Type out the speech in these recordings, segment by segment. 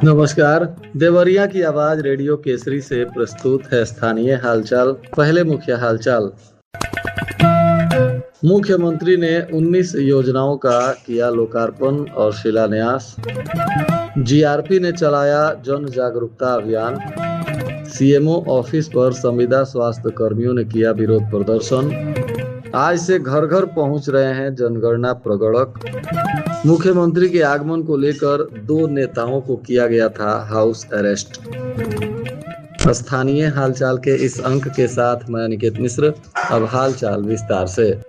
नमस्कार। देवरिया की आवाज रेडियो केसरी से प्रस्तुत है स्थानीय हालचाल। पहले मुख्य हालचाल। मुख्यमंत्री ने 19 योजनाओं का किया लोकार्पण और शिलान्यास। जीआरपी ने चलाया जन जागरूकता अभियान। सीएमओ ऑफिस पर संविदा स्वास्थ्य कर्मियों ने किया विरोध प्रदर्शन। आज से घर घर पहुंच रहे हैं जनगणना प्रगणक। मुख्यमंत्री के आगमन को लेकर 2 नेताओं को किया गया था हाउस अरेस्ट। स्थानीय हालचाल के इस अंक के साथ मैं अनिकेत मिश्र। अब हालचाल विस्तार से।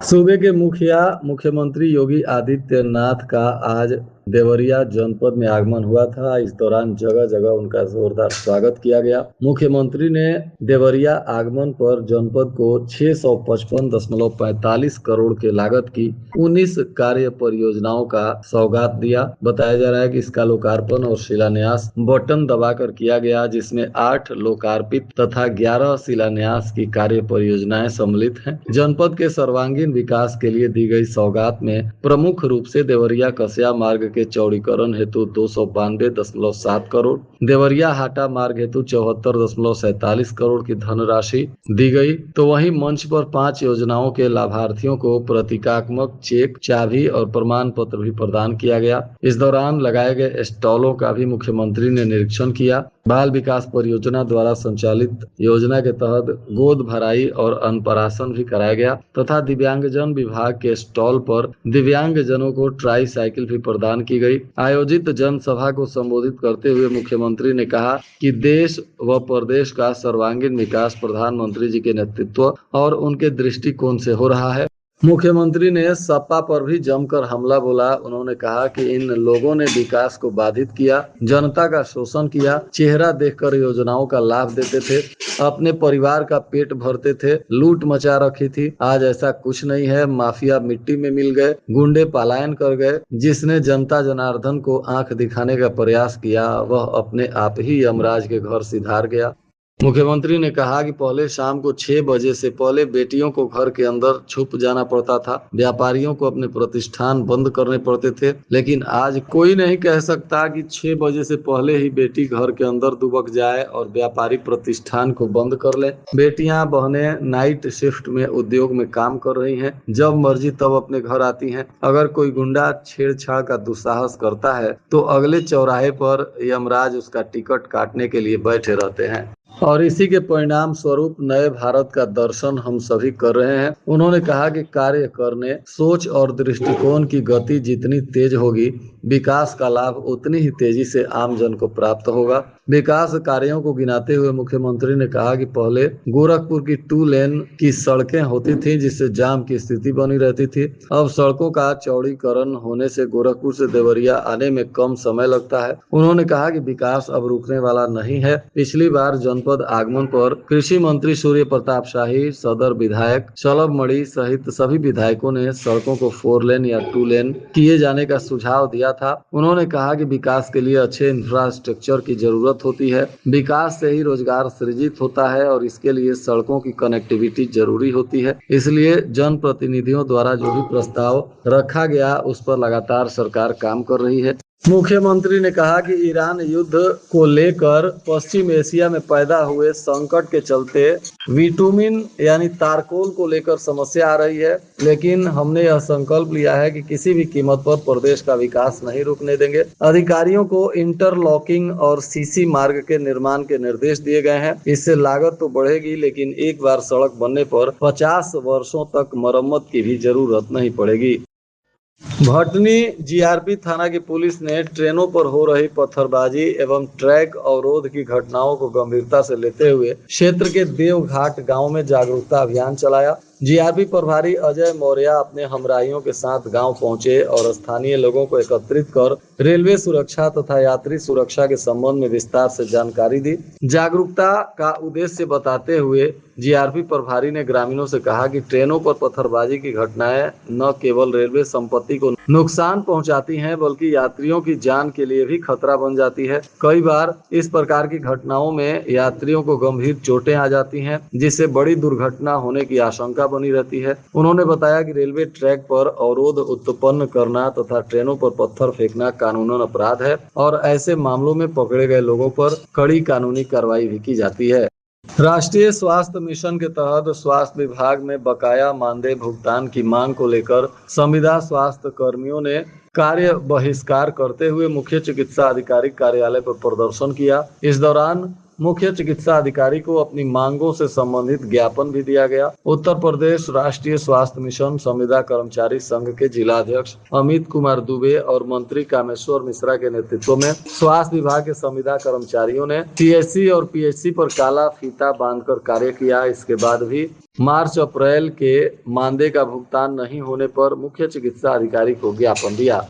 सूबे के मुख्यमंत्री योगी आदित्यनाथ का आज देवरिया जनपद में आगमन हुआ था। इस दौरान जगह जगह उनका जोरदार स्वागत किया गया। मुख्यमंत्री ने देवरिया आगमन पर जनपद को 655.45 करोड़ के लागत की 19 कार्य परियोजनाओं का सौगात दिया। बताया जा रहा है कि इसका लोकार्पण और शिलान्यास बटन दबाकर किया गया, जिसमें 8 लोकार्पित तथा 11 शिलान्यास की कार्य परियोजनाएं सम्मिलित हैं। जनपद के सर्वांगीण विकास के लिए दी गई सौगात में प्रमुख रूप से देवरिया कसिया मार्ग के चौड़ीकरण हेतु 292.7 करोड़, देवरिया हाटा मार्ग हेतु 74.47 करोड़ की धनराशि दी गई। तो वहीं मंच पर 5 योजनाओं के लाभार्थियों को प्रतीकात्मक चेक, चाबी और प्रमाण पत्र भी प्रदान किया गया। इस दौरान लगाए गए स्टॉलों का भी मुख्यमंत्री ने निरीक्षण किया। बाल विकास परियोजना द्वारा संचालित योजना के तहत गोद भराई और अन्नप्राशन भी कराया गया तथा दिव्यांगजन विभाग के स्टॉल पर दिव्यांगजनों को ट्राई साइकिल भी प्रदान की गई। आयोजित जनसभा को संबोधित करते हुए मुख्यमंत्री ने कहा कि देश व प्रदेश का सर्वांगीण विकास प्रधानमंत्री जी के नेतृत्व और उनके दृष्टिकोण से हो रहा है। मुख्यमंत्री ने सपा पर भी जमकर हमला बोला। उन्होंने कहा कि इन लोगों ने विकास को बाधित किया, जनता का शोषण किया, चेहरा देखकर योजनाओं का लाभ देते थे, अपने परिवार का पेट भरते थे, लूट मचा रखी थी। आज ऐसा कुछ नहीं है। माफिया मिट्टी में मिल गए, गुंडे पलायन कर गए। जिसने जनता जनार्दन को आंख दिखाने का प्रयास किया वह अपने आप ही यमराज के घर सिधार गया। मुख्यमंत्री ने कहा कि पहले शाम को 6 बजे से पहले बेटियों को घर के अंदर छुप जाना पड़ता था, व्यापारियों को अपने प्रतिष्ठान बंद करने पड़ते थे, लेकिन आज कोई नहीं कह सकता कि 6 बजे से पहले ही बेटी घर के अंदर दुबक जाए और व्यापारी प्रतिष्ठान को बंद कर ले। बेटियां बहनें नाइट शिफ्ट में उद्योग में काम कर रही हैं, जब मर्जी तब अपने घर आती हैं। अगर कोई गुंडा छेड़छाड़ का दुस्साहस करता है तो अगले चौराहे पर यमराज उसका टिकट काटने के लिए बैठे रहते हैं और इसी के परिणाम स्वरूप नए भारत का दर्शन हम सभी कर रहे हैं। उन्होंने कहा कि कार्य करने, सोच और दृष्टिकोण की गति जितनी तेज होगी, विकास का लाभ उतनी ही तेजी से आम जन को प्राप्त होगा। विकास कार्यों को गिनाते हुए मुख्यमंत्री ने कहा कि पहले गोरखपुर की 2 लेन की सड़कें होती थी, जिससे जाम की स्थिति बनी रहती थी। अब सड़कों का चौड़ीकरण होने से गोरखपुर से देवरिया आने में कम समय लगता है। उन्होंने कहा कि विकास अब रुकने वाला नहीं है। पिछली बार जनपद आगमन पर कृषि मंत्री सूर्य प्रताप शाही, सदर विधायक शलभ मणि सहित सभी विधायकों ने सड़कों को 4 लेन या 2 लेन किए जाने का सुझाव दिया था। उन्होंने कहा कि विकास के लिए अच्छे इंफ्रास्ट्रक्चर की जरूरत होती है। विकास से ही रोजगार सृजित होता है और इसके लिए सड़कों की कनेक्टिविटी जरूरी होती है। इसलिए जनप्रतिनिधियों द्वारा जो भी प्रस्ताव रखा गया उस पर लगातार सरकार काम कर रही है। मुख्यमंत्री ने कहा कि ईरान युद्ध को लेकर पश्चिम एशिया में पैदा हुए संकट के चलते विटामिन यानी तारकोल को लेकर समस्या आ रही है, लेकिन हमने यह संकल्प लिया है कि किसी भी कीमत पर प्रदेश का विकास नहीं रुकने देंगे। अधिकारियों को इंटरलॉकिंग और सीसी मार्ग के निर्माण के निर्देश दिए गए हैं। इससे लागत तो बढ़ेगी, लेकिन एक बार सड़क बनने पर 50 वर्षों तक मरम्मत की भी जरूरत नहीं पड़ेगी। भटनी जीआरपी थाना की पुलिस ने ट्रेनों पर हो रही पत्थरबाजी एवं ट्रैक अवरोध की घटनाओं को गंभीरता से लेते हुए क्षेत्र के देवघाट गांव में जागरूकता अभियान चलाया। जीआरपी प्रभारी अजय मौर्य अपने हमराहियों के साथ गांव पहुंचे और स्थानीय लोगों को एकत्रित कर रेलवे सुरक्षा तथा यात्री सुरक्षा के संबंध में विस्तार से जानकारी दी। जागरूकता का उद्देश्य बताते हुए जीआरपी प्रभारी ने ग्रामीणों से कहा कि ट्रेनों पर पत्थरबाजी की घटनाएं न केवल रेलवे संपत्ति को नुकसान पहुंचाती हैं बल्कि यात्रियों की जान के लिए भी खतरा बन जाती है। कई बार इस प्रकार की घटनाओं में यात्रियों को गंभीर चोटें आ जाती हैं, जिससे बड़ी दुर्घटना होने की आशंका बनी रहती है। उन्होंने बताया कि रेलवे ट्रैक पर अवरोध उत्पन्न करना तथा ट्रेनों पर पत्थर फेंकना कानूनन अपराध है और ऐसे मामलों में पकड़े गए लोगों पर कड़ी कानूनी कार्रवाई भी की जाती है। राष्ट्रीय स्वास्थ्य मिशन के तहत स्वास्थ्य विभाग में बकाया मानदेय भुगतान की मांग को लेकर संविदा स्वास्थ्य कर्मियों ने कार्य बहिष्कार करते हुए मुख्य चिकित्सा अधिकारी कार्यालय पर प्रदर्शन किया। इस दौरान मुख्य चिकित्सा अधिकारी को अपनी मांगों से संबंधित ज्ञापन भी दिया गया। उत्तर प्रदेश राष्ट्रीय स्वास्थ्य मिशन संविदा कर्मचारी संघ के जिला अध्यक्ष अमित कुमार दुबे और मंत्री कामेश्वर मिश्रा के नेतृत्व में स्वास्थ्य विभाग के संविदा कर्मचारियों ने सीएचसी और पीएचसी पर काला फीता बांधकर कार्य किया। इसके बाद भी मार्च अप्रैल के मानदेय का भुगतान नहीं होने पर मुख्य चिकित्सा अधिकारी को ज्ञापन दिया।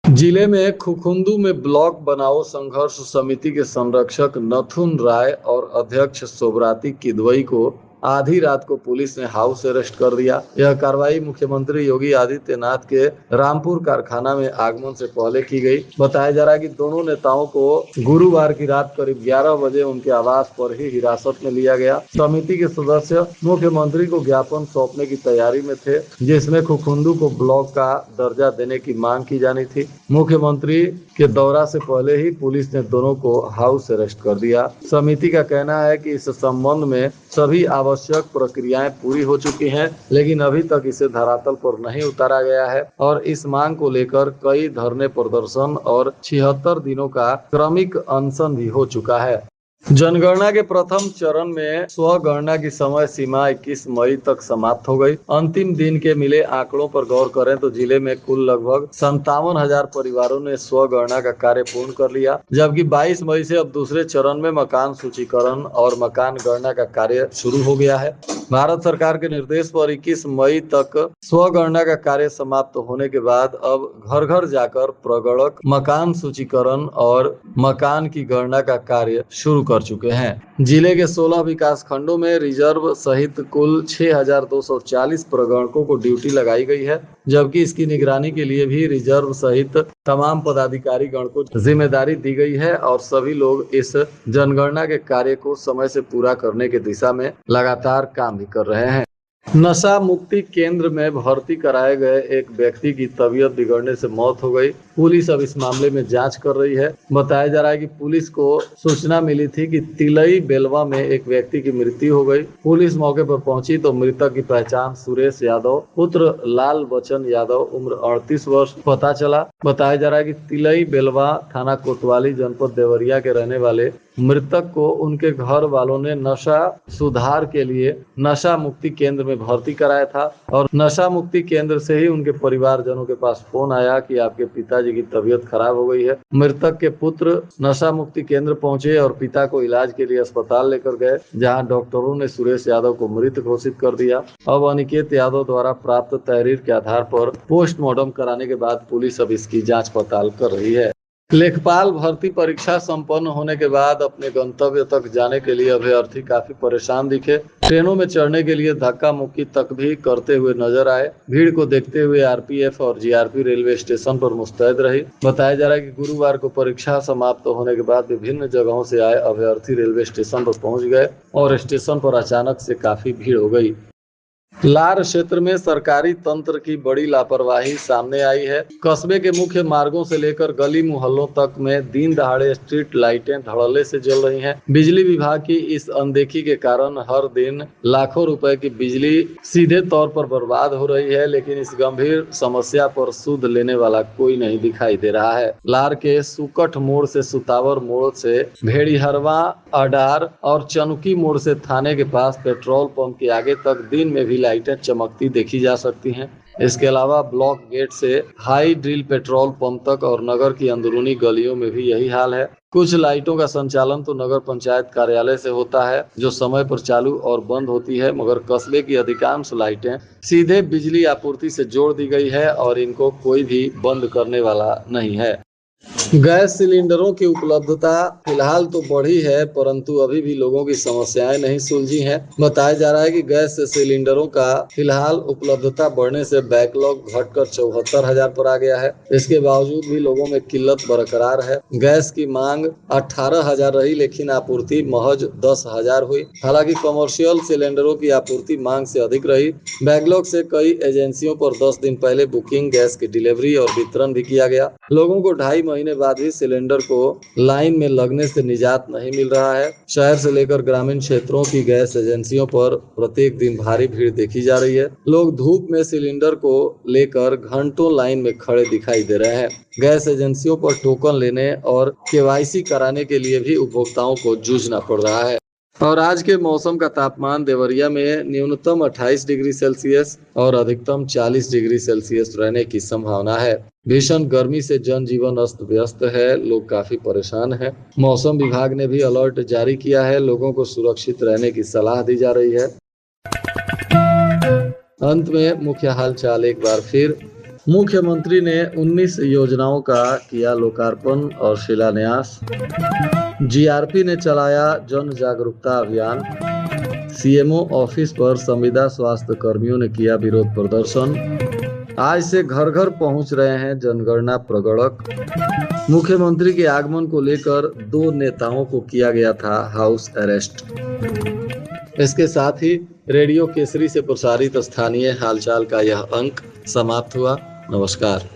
जिले में खुखुंदू में ब्लॉक बनाओ संघर्ष समिति के संरक्षक नथुन राय और अध्यक्ष सोबराती किदवई को आधी रात को पुलिस ने हाउस अरेस्ट कर दिया। यह कार्रवाई मुख्यमंत्री योगी आदित्यनाथ के रामपुर कारखाना में आगमन से पहले की गई। बताया जा रहा है कि दोनों नेताओं को गुरुवार की रात करीब 11 बजे उनके आवास पर ही हिरासत में लिया गया। समिति के सदस्य मुख्यमंत्री को ज्ञापन सौंपने की तैयारी में थे, जिसमें खुखुंदू को ब्लॉक का दर्जा देने की मांग की जानी थी। मुख्यमंत्री के दौरा से पहले ही पुलिस ने दोनों को हाउस अरेस्ट कर दिया। समिति का कहना है कि इस संबंध में सभी आवश्यक प्रक्रियाएं पूरी हो चुकी हैं, लेकिन अभी तक इसे धरातल पर नहीं उतारा गया है और इस मांग को लेकर कई धरने प्रदर्शन और 76 दिनों का क्रमिक अनशन भी हो चुका है। जनगणना के प्रथम चरण में स्वगणना की समय सीमा 21 मई तक समाप्त हो गई। अंतिम दिन के मिले आंकड़ों पर गौर करें तो जिले में कुल लगभग 57,000 परिवारों ने स्वगणना का कार्य पूर्ण कर लिया, जबकि 22 मई से अब दूसरे चरण में मकान सूचीकरण और मकान गणना का कार्य शुरू हो गया है। भारत सरकार के निर्देश पर 21 मई तक स्वगणना का कार्य समाप्त होने के बाद अब घर घर जाकर प्रगणक मकान सूचीकरण और मकान की गणना का कार्य शुरू कर चुके हैं। जिले के 16 विकास खंडों में रिजर्व सहित कुल 6,240 प्रगणकों को ड्यूटी लगाई गई है, जबकि इसकी निगरानी के लिए भी रिजर्व सहित तमाम पदाधिकारी गण को जिम्मेदारी दी गई है और सभी लोग इस जनगणना के कार्य को समय से पूरा करने की दिशा में लगातार काम भी कर रहे हैं। नशा मुक्ति केंद्र में भर्ती कराए गए एक व्यक्ति की तबीयत बिगड़ने से मौत हो गई। पुलिस अब इस मामले में जांच कर रही है। बताया जा रहा है कि पुलिस को सूचना मिली थी कि तिलई बेलवा में एक व्यक्ति की मृत्यु हो गई। पुलिस मौके पर पहुंची तो मृतक की पहचान सुरेश यादव पुत्र लाल बचन यादव उम्र 38 वर्ष पता चला। बताया जा रहा है कि तिलई बेलवा थाना कोतवाली जनपद देवरिया के रहने वाले मृतक को उनके घर वालों ने नशा सुधार के लिए नशा मुक्ति केंद्र में भर्ती कराया था और नशा मुक्ति केंद्र से ही उनके परिवारजनों के पास फोन आया कि आपके पिताजी की तबीयत खराब हो गई है। मृतक के पुत्र नशा मुक्ति केंद्र पहुंचे और पिता को इलाज के लिए अस्पताल लेकर गए, जहां डॉक्टरों ने सुरेश यादव को मृत घोषित कर दिया। अब अनिकेत यादव द्वारा प्राप्त तहरीर के आधार पर पोस्टमार्टम कराने के बाद पुलिस अब इसकी जाँच पड़ताल कर रही है। लेखपाल भर्ती परीक्षा संपन्न होने के बाद अपने गंतव्य तक जाने के लिए अभ्यर्थी काफी परेशान दिखे। ट्रेनों में चढ़ने के लिए धक्का मुक्की तक भी करते हुए नजर आए। भीड़ को देखते हुए आरपीएफ और जीआरपी रेलवे स्टेशन पर मुस्तैद रही। बताया जा रहा है कि गुरुवार को परीक्षा समाप्त होने के बाद विभिन्न जगहों से आए अभ्यर्थी रेलवे स्टेशन पर पहुंच गए और स्टेशन पर अचानक से काफी भीड़ हो गई। लार क्षेत्र में सरकारी तंत्र की बड़ी लापरवाही सामने आई है। कस्बे के मुख्य मार्गों से लेकर गली मोहल्लों तक में दिन दहाड़े स्ट्रीट लाइटें धड़ल्ले से जल रही हैं। बिजली विभाग की इस अनदेखी के कारण हर दिन लाखों रुपए की बिजली सीधे तौर पर बर्बाद हो रही है, लेकिन इस गंभीर समस्या पर सुध लेने वाला कोई नहीं दिखाई दे रहा है। लार के सुकट मोड़ से सुतावर मोड़ से भेड़ीहरवा अडार और चनुकी मोड़ से थाने के पास पेट्रोल पंप के आगे तक दिन में भी लाइटें चमकती देखी जा सकती हैं। इसके अलावा ब्लॉक गेट से हाई ड्रिल पेट्रोल पंप तक और नगर की अंदरूनी गलियों में भी यही हाल है। कुछ लाइटों का संचालन तो नगर पंचायत कार्यालय से होता है, जो समय पर चालू और बंद होती है, मगर कस्बे की अधिकांश लाइटें सीधे बिजली आपूर्ति से जोड़ दी गई है और इनको कोई भी बंद करने वाला नहीं है। गैस सिलेंडरों की उपलब्धता फिलहाल तो बढ़ी है, परंतु अभी भी लोगों की समस्याएं नहीं सुलझी हैं। बताया जा रहा है कि गैस सिलेंडरों का फिलहाल उपलब्धता बढ़ने से बैकलॉग घटकर 74,000 पर आ गया है। इसके बावजूद भी लोगों में किल्लत बरकरार है। गैस की मांग 18,000 रही, लेकिन आपूर्ति महज 10,000 हुई। हालांकि कमर्शियल सिलेंडरों की आपूर्ति मांग से अधिक रही। बैकलॉग से कई एजेंसियों पर 10 दिन पहले बुकिंग, गैस की डिलीवरी और वितरण भी किया गया। लोगों को 2.5 महीने बाद भी सिलेंडर को लाइन में लगने से निजात नहीं मिल रहा है। शहर से लेकर ग्रामीण क्षेत्रों की गैस एजेंसियों पर प्रत्येक दिन भारी भीड़ देखी जा रही है। लोग धूप में सिलेंडर को लेकर घंटों लाइन में खड़े दिखाई दे रहे हैं। गैस एजेंसियों पर टोकन लेने और केवाईसी कराने के लिए भी उपभोक्ताओं को जूझना पड़ रहा है। और आज के मौसम का तापमान देवरिया में न्यूनतम 28 डिग्री सेल्सियस और अधिकतम 40 डिग्री सेल्सियस रहने की संभावना है। भीषण गर्मी से जनजीवन अस्त व्यस्त है, लोग काफी परेशान हैं। मौसम विभाग ने भी अलर्ट जारी किया है, लोगों को सुरक्षित रहने की सलाह दी जा रही है। अंत में मुख्य हालचाल एक बार फिर। मुख्यमंत्री ने 19 योजनाओं का किया लोकार्पण और शिलान्यास। जीआरपी ने चलाया जन जागरूकता अभियान। सीएमओ ऑफिस पर संविदा स्वास्थ्य कर्मियों ने किया विरोध प्रदर्शन। आज से घर घर पहुंच रहे हैं जनगणना प्रगणक। मुख्यमंत्री के आगमन को लेकर 2 नेताओं को किया गया था हाउस अरेस्ट। इसके साथ ही रेडियो केसरी से प्रसारित स्थानीय हालचाल का यह अंक समाप्त हुआ। नमस्कार।